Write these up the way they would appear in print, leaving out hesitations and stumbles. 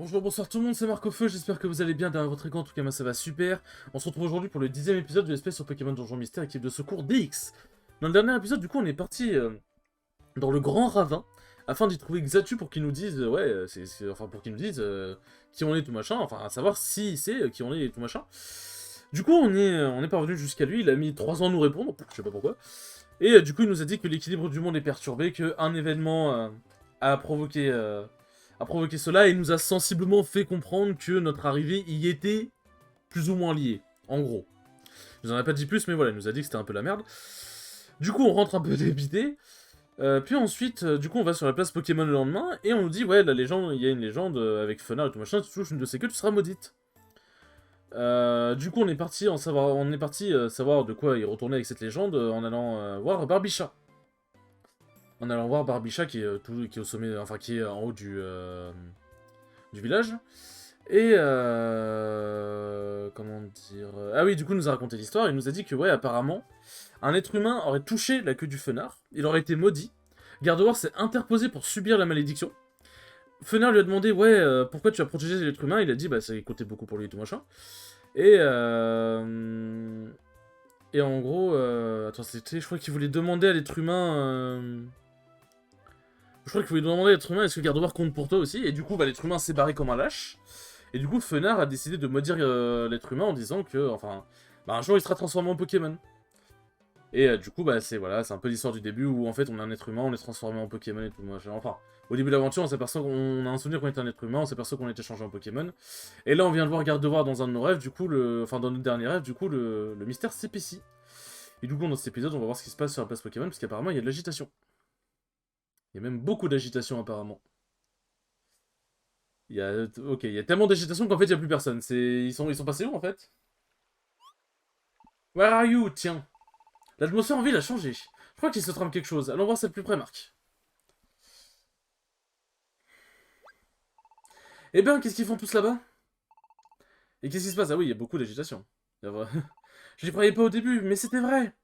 Bonjour, bonsoir tout le monde, c'est Marc Feu, j'espère que vous allez bien derrière votre écran, en tout cas moi ça va super. On se retrouve aujourd'hui pour le 10e épisode de l'espèce sur Pokémon Donjon Mystère, équipe de secours DX. Dans le dernier épisode, du coup, on est parti dans le Grand Ravin, afin d'y trouver Xatu pour qu'il nous dise, enfin pour qu'il nous dise qui on est tout machin, enfin à savoir si c'est qui on est et tout machin. Du coup, on est parvenu jusqu'à lui, il a mis 3 ans à nous répondre, je sais pas pourquoi. Et du coup, il nous a dit que l'équilibre du monde est perturbé, qu'un événement a provoqué... a provoqué cela et nous a sensiblement fait comprendre que notre arrivée y était plus ou moins liée, en gros. Il nous en a pas dit plus, mais voilà, il nous a dit que c'était un peu la merde. Du coup, on rentre un peu débité. Puis ensuite, du coup, on va sur la place Pokémon le lendemain, et on nous dit, ouais, la légende, il y a une légende avec Fenard et tout machin, tu touches une de ces queues, tu seras maudite. Du coup, on est parti savoir de quoi il retournait avec cette légende en allant voir Barbichat. En allant voir Barbichat qui est au sommet, enfin qui est en haut du village. Et comment dire... Ah oui, du coup, il nous a raconté l'histoire. Il nous a dit que, ouais, apparemment, un être humain aurait touché la queue du Fenard. Il aurait été maudit. Gardevoir s'est interposé pour subir la malédiction. Fenard lui a demandé, ouais, pourquoi tu as protégé l'être humain. Il a dit, bah, ça coûtait beaucoup pour lui et tout machin. Et, et en gros... Attends, je crois qu'il voulait demander à l'être humain... Je crois qu'il voulait demander à l'être humain, est-ce que Gardevoir compte pour toi aussi. Et du coup, bah, l'être humain s'est barré comme un lâche. Et du coup, Fenard a décidé de maudire l'être humain en disant que, enfin, bah, un jour il sera transformé en Pokémon. Et du coup, bah, c'est voilà, c'est un peu l'histoire du début où en fait on est un être humain, on est transformé en Pokémon et tout. Enfin, au début de l'aventure, on s'aperçoit qu'on a un souvenir qu'on était un être humain, on s'aperçoit qu'on était changé en Pokémon. Et là, on vient de voir Gardevoir dans un de nos rêves, du coup, enfin, dans notre dernier rêve, du coup, le mystère s'épaissit. Et du coup, dans cet épisode, on va voir ce qui se passe sur la place Pokémon, parce qu'apparemment, il y a de l'agitation. Il y a même beaucoup d'agitation, apparemment. Il y a... Ok, il y a tellement d'agitation qu'en fait, il n'y a plus personne. Ils sont passés où, en fait? Where are you? Tiens. L'atmosphère en ville a changé. Je crois qu'il se trame quelque chose. Allons voir ça de plus près, Marc. Eh ben, qu'est-ce qu'ils font tous là-bas? Et qu'est-ce qui se passe? Ah oui, il y a beaucoup d'agitation. Je n'y croyais pas au début, mais c'était vrai.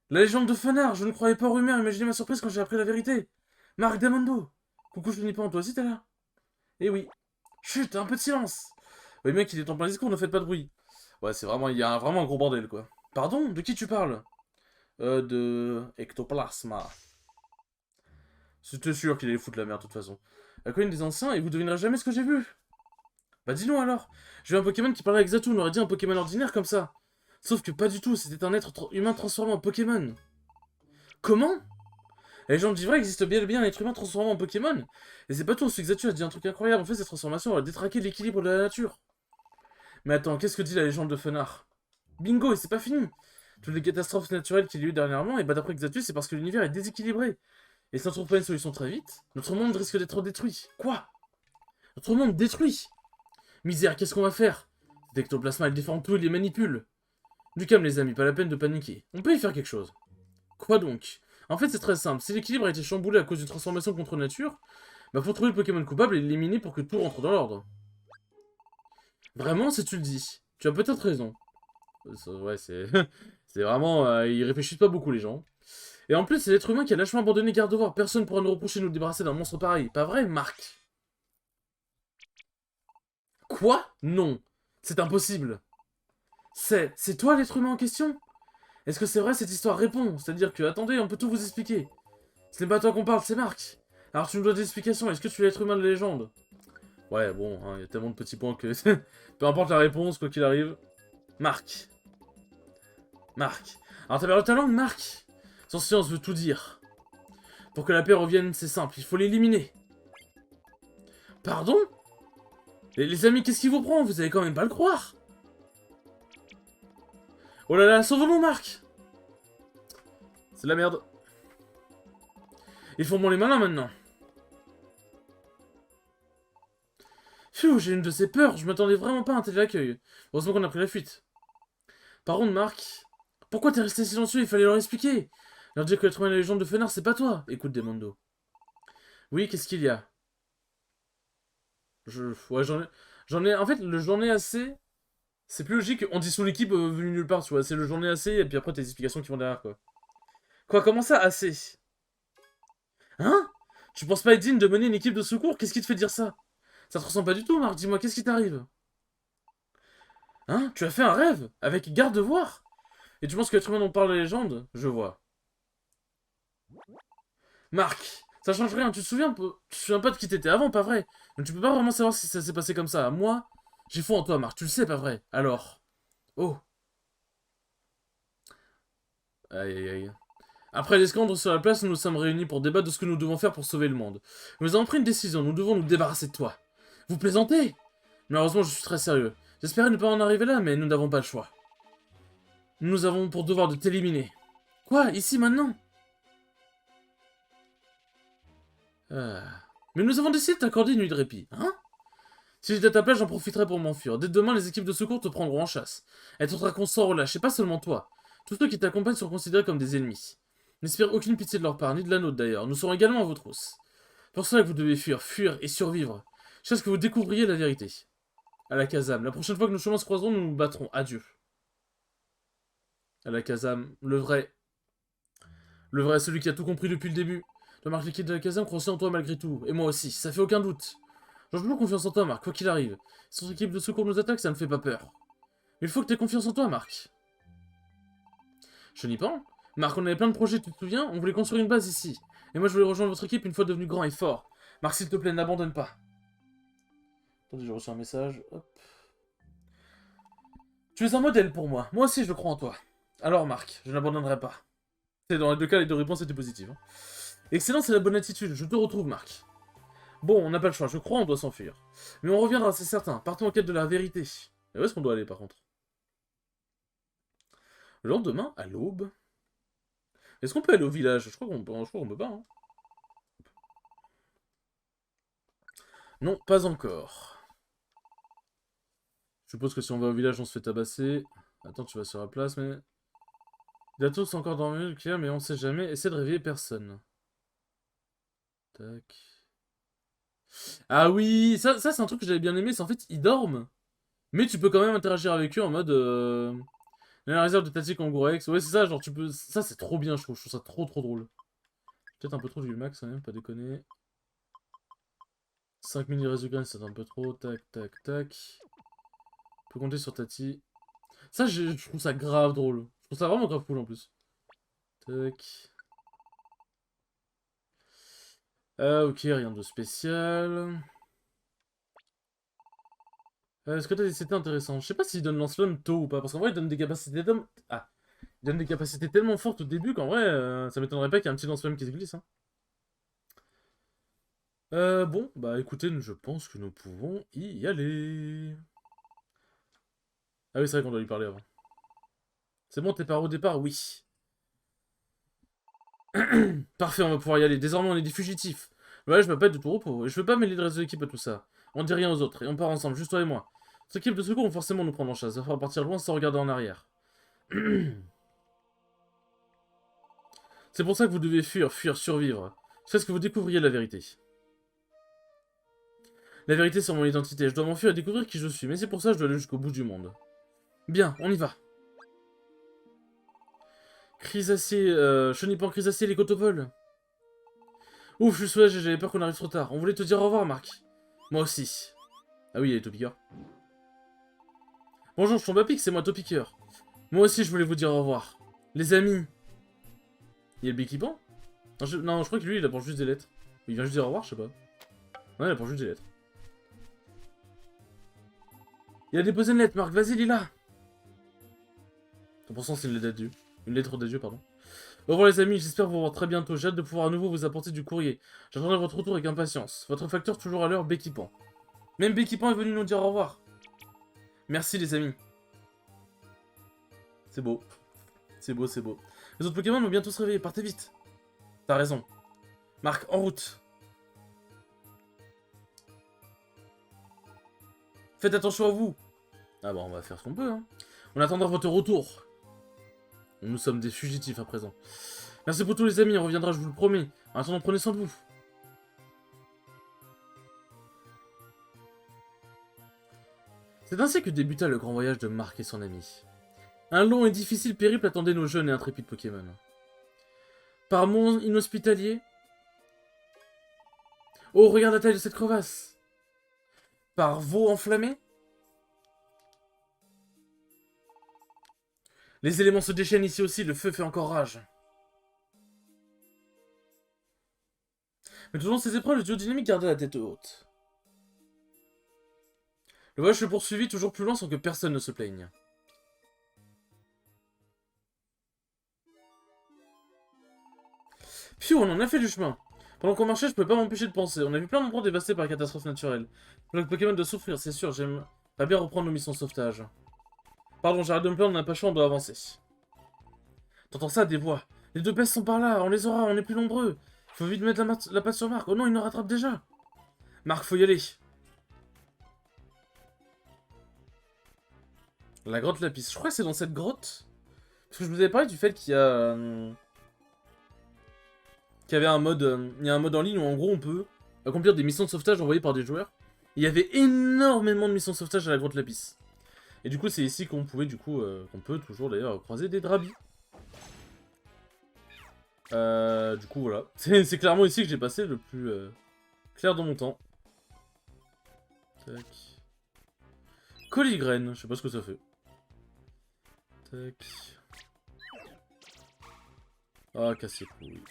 La légende de Fenard, je ne croyais pas aux rumeurs, imaginez ma surprise quand j'ai appris la vérité. Marc Damondo. Coucou, je n'y pas en toi aussi, t'es là? Eh oui. Chut, un peu de silence. Oui, mec, il est en plein discours, ne faites pas de bruit. Ouais, c'est vraiment, il y a vraiment un gros bordel, quoi. Pardon? De qui tu parles? De... Ectoplasma. C'était sûr qu'il allait foutre la merde, de toute façon. La colline des anciens, et vous devinerez jamais ce que j'ai vu. Bah dis-nous alors. J'ai vu un Pokémon qui parlait avec Xatu, on aurait dit un Pokémon ordinaire comme ça. Sauf que pas du tout, c'était un être humain transformé en Pokémon. Comment? La légende dit vrai, il existe bien et bien un être humain transformé en Pokémon. Et c'est pas tout, ce Xatu a dit un truc incroyable, en fait cette transformation aurait détraqué l'équilibre de la nature. Mais attends, qu'est-ce que dit la légende de Fenard? Bingo, et c'est pas fini. Toutes les catastrophes naturelles qu'il y a eu dernièrement, et bah d'après Xatu, c'est parce que l'univers est déséquilibré. Et si on trouve pas une solution très vite, notre monde risque d'être détruit. Quoi? Notre monde détruit? Misère, qu'est-ce qu'on va faire? Cet ectoplasma, il déforme tout, il les manipule. Du calme les amis, pas la peine de paniquer. On peut y faire quelque chose. Quoi donc? En fait, c'est très simple. Si l'équilibre a été chamboulé à cause d'une transformation contre nature, bah faut trouver le Pokémon coupable et l'éliminer pour que tout rentre dans l'ordre. Vraiment, si tu le dis. Tu as peut-être raison. Ouais, c'est... c'est vraiment... ils réfléchissent pas beaucoup, les gens. Et en plus, c'est l'être humain qui a lâchement abandonné Gardevoir. Personne ne pourra nous reprocher de nous débarrasser d'un monstre pareil. Pas vrai, Marc? Quoi? Non. C'est impossible. C'est toi l'être humain en question? Est-ce que c'est vrai cette histoire? Répond. C'est-à-dire que, attendez, on peut tout vous expliquer. Ce n'est pas toi qu'on parle, c'est Marc. Alors tu nous dois des explications. Est-ce que tu es l'être humain de légende? Ouais, bon, il y a tellement de petits points que... peu importe la réponse, quoi qu'il arrive. Marc. Marc. Alors t'as perdu ta langue, Marc? Son silence veut tout dire. Pour que la paix revienne, c'est simple, il faut l'éliminer. Pardon? Les amis, qu'est-ce qui vous prend? Vous allez quand même pas le croire. Oh là là, sauvons-nous, Marc! C'est de la merde. Ils font bon les malins maintenant. Phew, j'ai une de ces peurs, je m'attendais vraiment pas à un tel accueil. Heureusement qu'on a pris la fuite. Par contre, Marc, pourquoi t'es resté silencieux? Il fallait leur expliquer. Leur dire que l'être humain de la légende de Fenard, c'est pas toi. Écoute, Demondo. Oui, qu'est-ce qu'il y a? Ouais, j'en ai... En fait, le j'en ai assez... C'est plus logique qu'on dit sous l'équipe venu nulle part, tu vois. C'est le j'en ai assez, et puis après, t'as des explications qui vont derrière, quoi. Quoi, comment ça, assez? Hein? Tu penses pas être digne de mener une équipe de secours? Qu'est-ce qui te fait dire ça? Ça te ressemble pas du tout, Marc. Dis-moi, qu'est-ce qui t'arrive? Hein? Tu as fait un rêve? Avec Gardevoir? Et tu penses que l'être humain dont parle la légende? Je vois. Marc, ça change rien. Tu te souviens pas de qui t'étais avant, pas vrai? Donc tu peux pas vraiment savoir si ça s'est passé comme ça. Moi, j'ai foi en toi, Marc. Tu le sais, pas vrai? Alors. Oh. Aïe aïe aïe. Après l'escandre sur la place, nous nous sommes réunis pour débattre de ce que nous devons faire pour sauver le monde. Nous avons pris une décision, nous devons nous débarrasser de toi. Vous plaisantez? Malheureusement, je suis très sérieux. J'espérais ne pas en arriver là, mais nous n'avons pas le choix. Nous avons pour devoir de t'éliminer. Quoi? Ici, maintenant? Ah. Mais nous avons décidé de t'accorder une nuit de répit, hein? Si j'étais à ta place, j'en profiterais pour m'enfuir. Dès demain, les équipes de secours te prendront en chasse. Elles te traqueront sans relâche, et pas seulement toi. Tous ceux qui t'accompagnent sont considérés comme des ennemis. N'espère aucune pitié de leur part, ni de la nôtre d'ailleurs. Nous serons également à vos trousses. Pour cela que vous devez fuir, fuir et survivre. Jusqu'à ce que vous découvriez la vérité. À la Kazam, la prochaine fois que nos chemins se croiseront, nous nous battrons. Adieu. À la Kazam, le vrai. Le vrai, celui qui a tout compris depuis le début. Toi, Marc, l'équipe de la Kazam croit aussi en toi malgré tout. Et moi aussi, ça fait aucun doute. J'ai toujours confiance en toi, Marc, quoi qu'il arrive. Si ton équipe de secours nous attaque, ça ne fait pas peur. Mais il faut que tu aies confiance en toi, Marc. Je n'y pas. Marc, on avait plein de projets, tu te souviens? On voulait construire une base ici. Et moi, je voulais rejoindre votre équipe une fois devenu grand et fort. Marc, s'il te plaît, n'abandonne pas. Attendez, j'ai reçu un message. Hop. Tu es un modèle pour moi. Moi aussi, je crois en toi. Alors, Marc, je n'abandonnerai pas. C'est dans les deux cas, les deux réponses étaient positives. Hein. Excellent, c'est la bonne attitude. Je te retrouve, Marc. Bon, on n'a pas le choix. Je crois on doit s'enfuir. Mais on reviendra, c'est certain. Partons en quête de la vérité. Et où est-ce qu'on doit aller, par contre? Le lendemain, à l'aube. Est-ce qu'on peut aller au village? Je crois qu'on peut pas. Hein. Non, pas encore. Je suppose que si on va au village, on se fait tabasser. Attends, tu vas sur la place, mais... Il a tous encore dormi, le clair, mais on sait jamais. Essaie de réveiller personne. Tac. Ah oui, ça c'est un truc que j'avais bien aimé, c'est en fait, ils dorment. Mais tu peux quand même interagir avec eux en mode... La réserve de Tati Kangourex. Ouais, c'est ça, genre tu peux... Ça, c'est trop bien, je trouve. Je trouve ça trop trop drôle. Peut-être un peu trop du max, quand même, pas déconner. 5 mini réseau c'est un peu trop. Tac, tac, tac. On peut compter sur Tati. Ça, je trouve ça grave drôle. Je trouve ça vraiment grave cool, en plus. Tac. Ok, rien de spécial. Est-ce que t'as des CT intéressants? Je sais pas s'il donne lance-flamme tôt ou pas, parce qu'en vrai, il donne des capacités tellement... Ah. Il donne des capacités tellement fortes au début qu'en vrai, ça m'étonnerait pas qu'il y ait un petit lance-flamme qui se glisse. Hein. Bon, bah écoutez, je pense que nous pouvons y aller. Ah oui, c'est vrai qu'on doit lui parler avant. C'est bon, t'es par au départ? Oui. Parfait, on va pouvoir y aller. Désormais, on est des fugitifs. Ouais, je m'appelle de tout repos. Et je veux pas mêler le reste de l'équipe à tout ça. On dit rien aux autres, et on part ensemble, juste toi et moi. Cette équipe de secours vont forcément nous prendre en chasse. Il va falloir partir loin sans regarder en arrière. C'est pour ça que vous devez fuir, fuir, survivre. C'est ce que vous découvriez la vérité. La vérité sur mon identité. Je dois m'enfuir et découvrir qui je suis, mais c'est pour ça que je dois aller jusqu'au bout du monde. Bien, on y va. Chrysacier, Chenipan Chrysacier, les côtes au vol. Ouf, je suis soulagé, j'avais peur qu'on arrive trop tard. On voulait te dire au revoir, Marc. Moi aussi. Ah oui, il y a les Topiqueurs. Bonjour, je tombe à pic, c'est moi Topiqueur. Moi aussi, je voulais vous dire au revoir. Les amis. Il y a le Béquipan non, je crois que lui, il apporte juste des lettres. Il vient juste dire au revoir, je sais pas. Ouais, il apporte juste des lettres. Il a déposé une lettre, Marc, vas-y, lis-la. 100% c'est une lettre d'adieu. Une lettre d'adieu, pardon. Au revoir les amis, j'espère vous revoir très bientôt. J'ai hâte de pouvoir à nouveau vous apporter du courrier. J'attendrai votre retour avec impatience. Votre facteur toujours à l'heure, Béquipan. Même Béquipan est venu nous dire au revoir. Merci les amis. C'est beau. C'est beau, c'est beau. Les autres Pokémon vont bientôt se réveiller, partez vite. T'as raison. Marc, en route. Faites attention à vous. Ah bah on va faire ce qu'on peut, hein. On attendra votre retour. Nous sommes des fugitifs à présent. Merci pour tous les amis, on reviendra, je vous le promets. En attendant, prenez soin de vous. C'est ainsi que débuta le grand voyage de Marc et son ami. Un long et difficile périple attendait nos jeunes et intrépides Pokémon. Par monde inhospitalier, Oh, regarde la taille de cette crevasse. Par veau enflammé. Les éléments se déchaînent ici aussi, le feu fait encore rage. Mais tout au long de ces épreuves, le duo dynamique gardait la tête haute. Le voyage se poursuivit toujours plus loin sans que personne ne se plaigne. Pfiou, on en a fait du chemin. Pendant qu'on marchait, je pouvais pas m'empêcher de penser. On a vu plein d'endroits dévastés par la catastrophe naturelle. Le Pokémon doit souffrir, c'est sûr, j'aime pas bien reprendre nos missions de sauvetage. Pardon, j'arrête de me plaindre, on n'a pas le choix, on doit avancer. T'entends ça, des voix. Les deux bestes sont par là, on les aura, on est plus nombreux. Faut vite mettre la patte sur Marc. Oh non, il nous rattrape déjà. Marc, faut y aller. La grotte Lapis. Je crois que c'est dans cette grotte. Parce que je vous avais parlé du fait qu'il y a... qu'il y avait un mode... il y a un mode en ligne où en gros on peut accomplir des missions de sauvetage envoyées par des joueurs. Et il y avait énormément de missions de sauvetage à la grotte Lapis. Et du coup c'est ici qu'on pouvait du coup... qu'on peut toujours d'ailleurs croiser des drabis. Du coup voilà. C'est clairement ici que j'ai passé le plus clair de mon temps. Tac. Coligraine, je sais pas ce que ça fait. Tac. Ah, cassez couilles.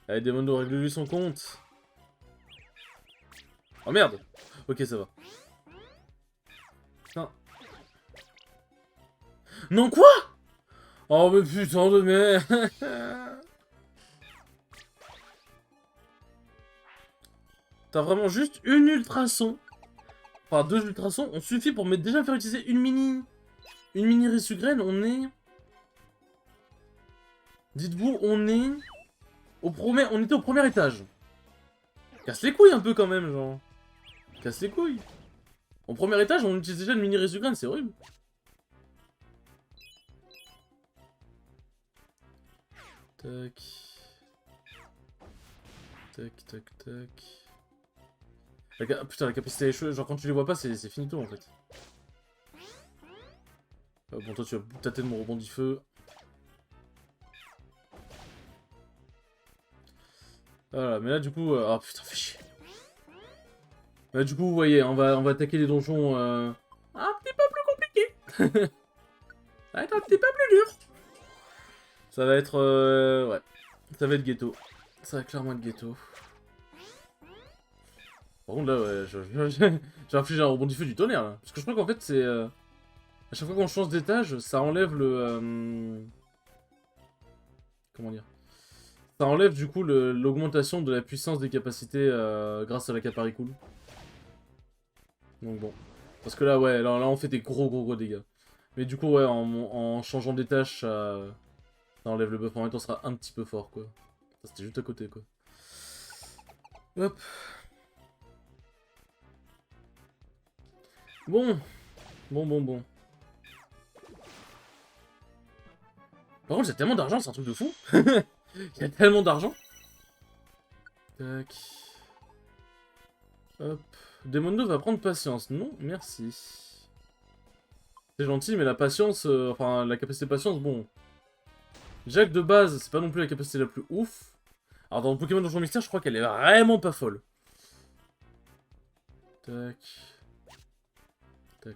Allez, Demondo, règle-lui son compte. Oh merde. Ok, ça va. Putain. Non, quoi? Oh, mais putain de merde. T'as vraiment juste une ultrason. Enfin, deux ultrasons. On suffit pour déjà faire utiliser une mini... Une mini Resugraine. On est... Dites-vous, on est... On était au premier étage. Casse les couilles un peu quand même, genre. Casse les couilles. Au premier étage, on utilise déjà une mini Resugraine, c'est horrible. Tac. Tac, tac, tac. Putain, la capacité des cheveux, genre quand tu les vois pas, c'est finito en fait. Bon, toi tu vas tâter de mon rebondis feu. Voilà, mais là du coup... Ah putain, fais chier. Là du coup, vous voyez, on va attaquer les donjons un petit peu plus compliqués. Ça va être un petit peu plus dur. Ça va être... ouais. Ça va être ghetto. Ça va clairement être ghetto. Par contre là, ouais, j'ai infligé un rebond du feu du tonnerre là. Parce que je crois qu'en fait c'est... à chaque fois qu'on change d'étage, ça enlève le... comment dire? Ça enlève du coup l'augmentation de la puissance des capacités grâce à la Caparicool. Donc bon. Parce que là, ouais, là on fait des gros dégâts. Mais du coup, ouais, en changeant d'étage, ça enlève le buff. En même temps, on sera un petit peu fort, quoi. Ça, c'était juste à côté, quoi. Hop. Bon. Bon. Par contre, j'ai tellement d'argent, c'est un truc de fou. Il y a tellement d'argent. Tac. Hop. Demondo va prendre patience. Non, merci. C'est gentil, mais la patience... enfin, la capacité de patience, bon... Déjà que de base, c'est pas non plus la capacité la plus ouf. Alors dans Pokémon Donjon Mystère, je crois qu'elle est vraiment pas folle. Tac. Tac.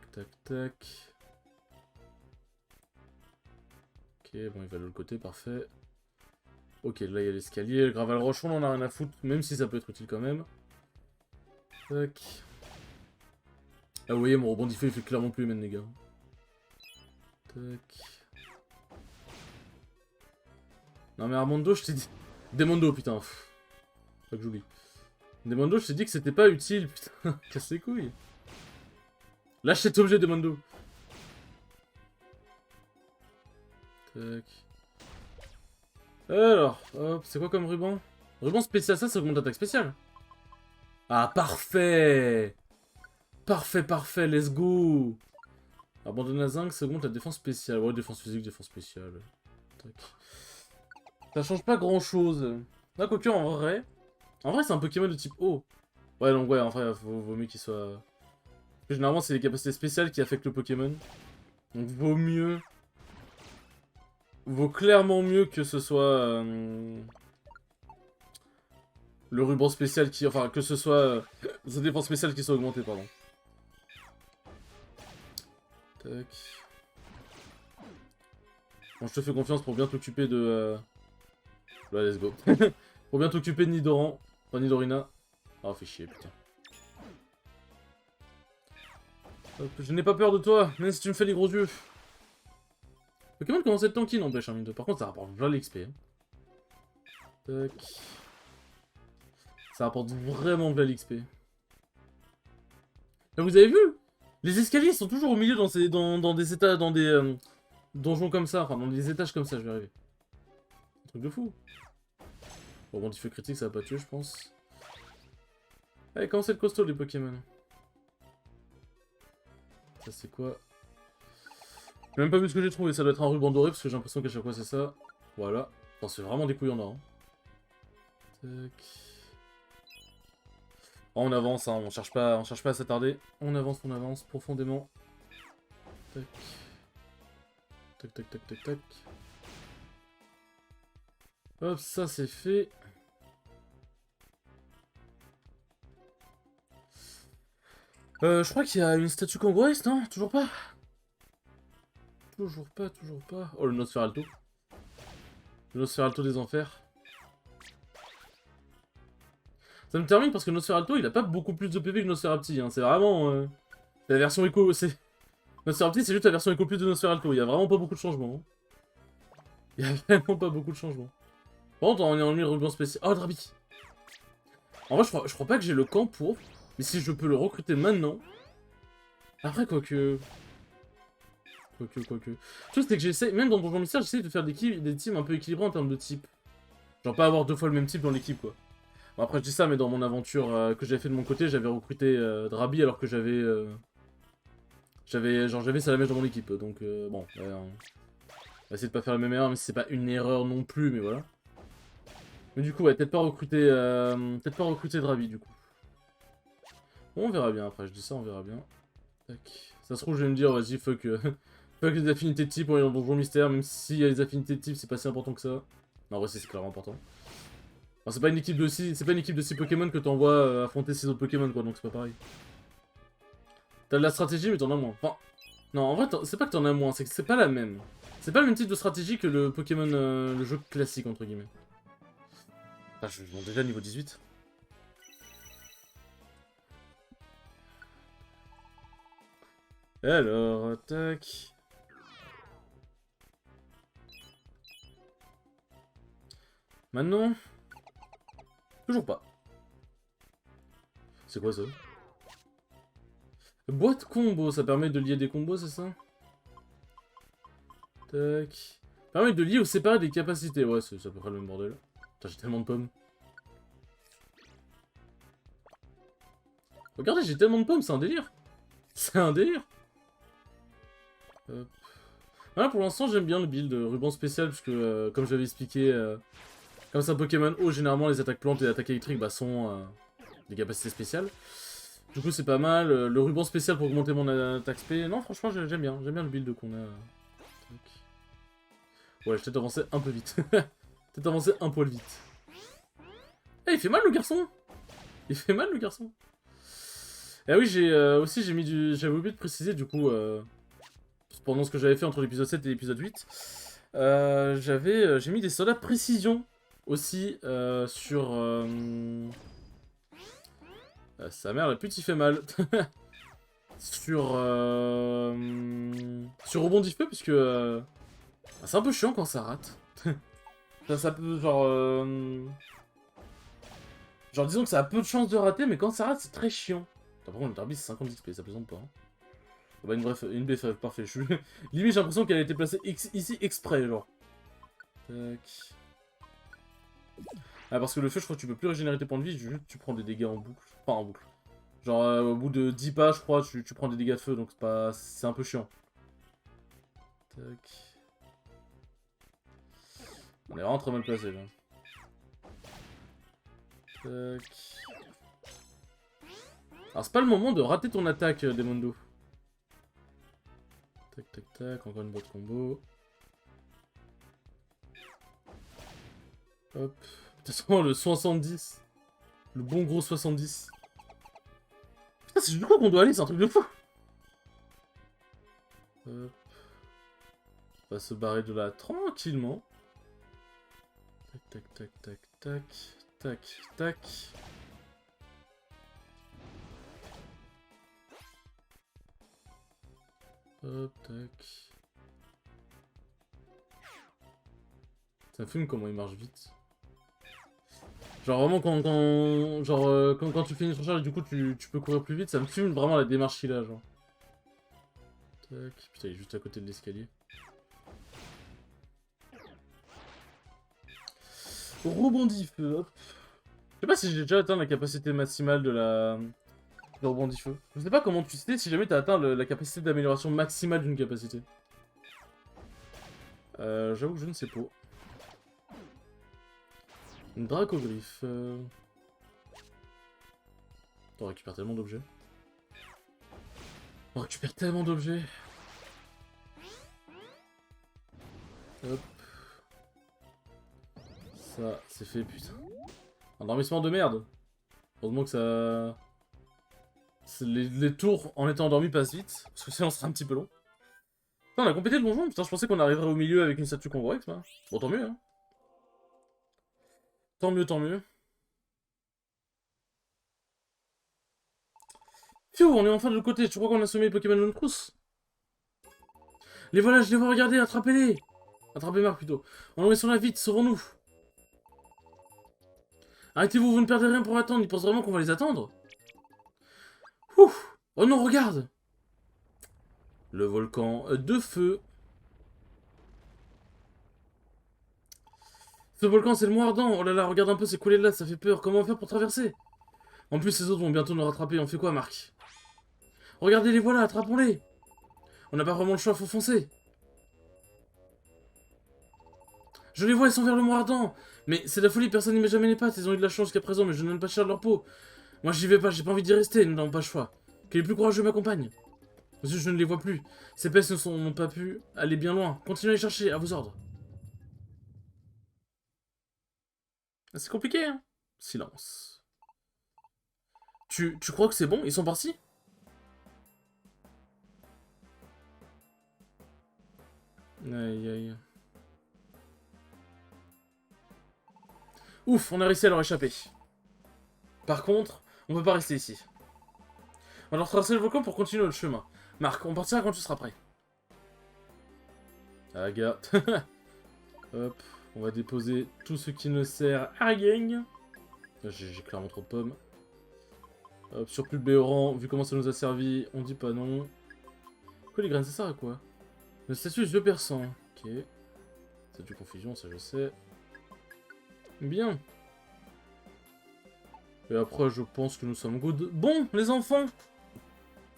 Ok, bon, il va de l'autre côté, parfait. Ok, là, il y a l'escalier. Le Gravel Roche, on en a rien à foutre, même si ça peut être utile quand même. Tac. Ah, vous voyez, mon rebond il fait clairement plus les mêmes dégâts. Tac. Non, mais Armando, je t'ai dit... Demondo, putain. Pas que j'oublie. Demondo, je t'ai dit que c'était pas utile, putain. Casse les couilles. Lâche cet objet, Demondo. Tac. Alors, hop, c'est quoi comme ruban? Ruban spécial, ça augmente l'attaque spéciale. Ah, parfait. Parfait, let's go. Abandonne la zinc, ça augmente la défense spéciale. Ouais, défense physique, défense spéciale. Tac. Ça change pas grand chose. Là, quoique, en vrai... En vrai, c'est un Pokémon de type eau. Ouais, donc ouais, en vrai, vaut mieux qu'il soit... Parce que généralement, c'est les capacités spéciales qui affectent le Pokémon. Donc vaut mieux... Vaut clairement mieux que ce soit... Le ruban spécial qui... Enfin, que ce soit... sa défense spéciale qui soit augmentée, pardon. Tac. Bon, je te fais confiance pour bien t'occuper de... Bah, let's go. Pour bien t'occuper de Nidoran. Enfin, Nidorina. Ah, fait chier, putain. Hop, je n'ai pas peur de toi, même si tu me fais les gros yeux. Pokémon commence à être tanky, n'empêche, hein, mine de. Par contre, ça rapporte bien l'XP. Hein. Tac. Ça rapporte vraiment bien l'XP. Vous avez vu? Les escaliers sont toujours au milieu dans des états, dans des donjons comme ça, enfin dans des étages comme ça, je vais arriver. Un truc de fou. Bon, feu critique, ça va pas tuer, je pense. Allez, comment c'est le costaud, les Pokémon? Ça, c'est quoi? J'ai même pas vu ce que j'ai trouvé, ça doit être un ruban doré, parce que j'ai l'impression qu'à chaque fois, c'est ça. Voilà. Enfin, c'est vraiment des couilles en or. Hein. Tac. Oh, on avance, hein, on cherche pas à s'attarder. On avance profondément. Tac. Tac, tac, tac, tac, tac. Hop, ça c'est fait. Je crois qu'il y a une statue congruesse, non? Toujours pas? Toujours pas, toujours pas. Oh, le Nosferalto. Le Nosferalto des enfers. Ça me termine parce que Nosferalto, il a pas beaucoup plus de PV que Nosferapti. Hein. C'est vraiment... la version éco... Nosferapti, c'est juste la version éco plus de Nosferalto. Il y a vraiment pas beaucoup de changements. Hein. Il y a vraiment pas beaucoup de changements. Par contre, on est en lui ruban spécial. Oh, Drabi. En vrai, je crois pas que j'ai le camp pour. Mais si je peux le recruter maintenant... Après, quoique... Quoique. Le truc, c'est que j'essaie... Même dans Donjon Mystère, j'essaie de faire des teams un peu équilibrés en termes de type. Genre pas avoir 2 fois le même type dans l'équipe, quoi. Bon, après, je dis ça, mais dans mon aventure que j'avais fait de mon côté, j'avais recruté Drabi alors que j'avais... J'avais Salamèche dans mon équipe. Donc, bon... on va essayer de pas faire la même erreur, mais c'est pas une erreur non plus, mais voilà. Mais du coup, ouais, peut-être pas recruter Drabi, du coup. Bon, on verra bien, après, je dis ça, on verra bien. Tac. Ça se trouve, je vais me dire, vas-y, fuck, fuck les affinités de type, on est dans Donjon Mystère, même s'il y a les affinités de type, c'est pas si important que ça. Non, en vrai, c'est clairement important. Enfin, c'est pas une équipe de 6 Pokémon que t'envoies affronter 6 autres Pokémon, quoi, donc c'est pas pareil. T'as de la stratégie, mais t'en as moins. Enfin, non, en vrai, c'est pas que t'en as moins, c'est que c'est pas la même. C'est pas le même type de stratégie que le Pokémon, le jeu classique, entre guillemets. Ah, je suis déjà niveau 18. Alors, tac. Maintenant... Toujours pas. C'est quoi ça? Boîte combo, ça permet de lier des combos, c'est ça? Tac. Permet de lier ou séparer des capacités. Ouais, c'est à peu près le même bordel. Putain, j'ai tellement de pommes. Regardez, j'ai tellement de pommes, c'est un délire. C'est un délire. Hop. Voilà, pour l'instant, j'aime bien le build ruban spécial, parce que, comme j'avais expliqué, comme c'est un Pokémon haut, généralement, les attaques plantes et les attaques électriques bah, sont des capacités spéciales. Du coup, c'est pas mal. Le ruban spécial pour augmenter mon attaque spé. Non, franchement, j'aime bien. J'aime bien le build qu'on a. Tac. Ouais, j'ai peut-être avancé un peu vite. Peut-être avancé un poil vite. Eh, il fait mal, le garçon. Il fait mal, le garçon. Et oui, j'ai mis du... J'avais oublié de préciser, du coup, pendant ce que j'avais fait entre l'épisode 7 et l'épisode 8, j'ai mis des soldats précision aussi sur... sa mère, la pute, il fait mal. sur... sur rebondif peu, puisque... c'est un peu chiant quand ça rate. ça peut, genre... genre, disons que ça a peu de chances de rater, mais quand ça rate, c'est très chiant. Par contre, le derby, c'est 50 XP, ça plaisante pas. Hein. Bah, une BF, parfait. Limite, j'ai l'impression qu'elle a été placée ici exprès, genre. Tac. Ah, parce que le feu, je crois que tu peux plus régénérer tes points de vie, juste tu prends des dégâts en boucle. Enfin, en boucle. Genre, au bout de 10 pas, je crois, tu prends des dégâts de feu, donc c'est pas... C'est un peu chiant. Tac. On est vraiment très mal placé, là. Tac. Alors, c'est pas le moment de rater ton attaque, Demondo. Tac, tac, tac, encore une boîte combo. Hop. De toute façon, le 70. Le bon gros 70. Putain, c'est du coup qu'on doit aller, c'est un truc de fou. On va se barrer de là tranquillement. Tac, tac, tac, tac, tac, tac, tac. Hop, tac. Ça me fume comment il marche vite. Genre vraiment quand tu fais une surcharge et du coup tu peux courir plus vite, ça me fume vraiment la démarche qu'il a genre. Tac, putain il est juste à côté de l'escalier. Rebondis feu, hop. Je sais pas si j'ai déjà atteint la capacité maximale de la... Le rebondis feu. Je sais pas comment tu sais si jamais t'as atteint la capacité d'amélioration maximale d'une capacité. J'avoue que je ne sais pas. Une dracogriffe. On récupère tellement d'objets. On récupère tellement d'objets. Hop. Ça, c'est fait, putain. Endormissement de merde. Heureusement que ça... Les tours en étant endormis passent vite. Parce que sinon, ce serait un petit peu long. Putain, on a complété le donjon. Putain, je pensais qu'on arriverait au milieu avec une statue convorex, hein. Bon, tant mieux, hein. Tant mieux, tant mieux. Phew, on est enfin de l'autre côté. Tu crois qu'on a semé les Pokémon de notre trousse? Les voilà, je les vois, regardez, attrapez-les. Attrapez Marc plutôt. On est sur la vite, sauvons-nous. Arrêtez-vous, vous ne perdez rien pour attendre. Ils pensent vraiment qu'on va les attendre? Ouh. Oh non, regarde. Le volcan de feu. Ce volcan, c'est le mont ardent. Oh là là, regarde un peu, c'est coulé de là, ça fait peur. Comment faire pour traverser? En plus, ces autres vont bientôt nous rattraper. On fait quoi, Marc? Regardez, les voilà, attrapons-les. On n'a pas vraiment le choix, faut foncer. Je les vois, ils sont vers le mont ardent. Mais c'est la folie, personne n'y met jamais les pattes. Ils ont eu de la chance jusqu'à présent, mais je ne donne pas cher de leur peau. Moi, j'y vais pas, j'ai pas envie d'y rester. Nous n'avons pas le choix. Que les plus courageux m'accompagnent. Monsieur, je ne les vois plus. Ces pestes n'ont pas pu aller bien loin. Continuez à les chercher, à vos ordres. C'est compliqué, hein? Silence. Tu crois que c'est bon? Ils sont partis? Aïe aïe. Ouf, on a réussi à leur échapper. Par contre, on peut pas rester ici. On va leur traverser le volcan pour continuer notre chemin. Marc, on partira quand tu seras prêt. Aga. Hop, on va déposer tout ce qui ne sert à rien. J'ai clairement trop de pommes. Hop, surplus de Béoran, vu comment ça nous a servi, on dit pas non. Quoi les graines, ça sert à quoi? Le statut yeux perçant. Ok. Statut confusion, ça je sais. Bien. Et après, je pense que nous sommes good. Bon, les enfants,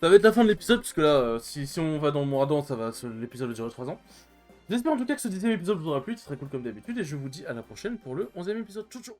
ça va être la fin de l'épisode, puisque là, si on va dans le Moradon, ça va, l'épisode va durer 3 ans. J'espère en tout cas que ce 10e épisode vous aura plu, c'est très cool comme d'habitude, et je vous dis à la prochaine pour le 11e épisode. Ciao ciao.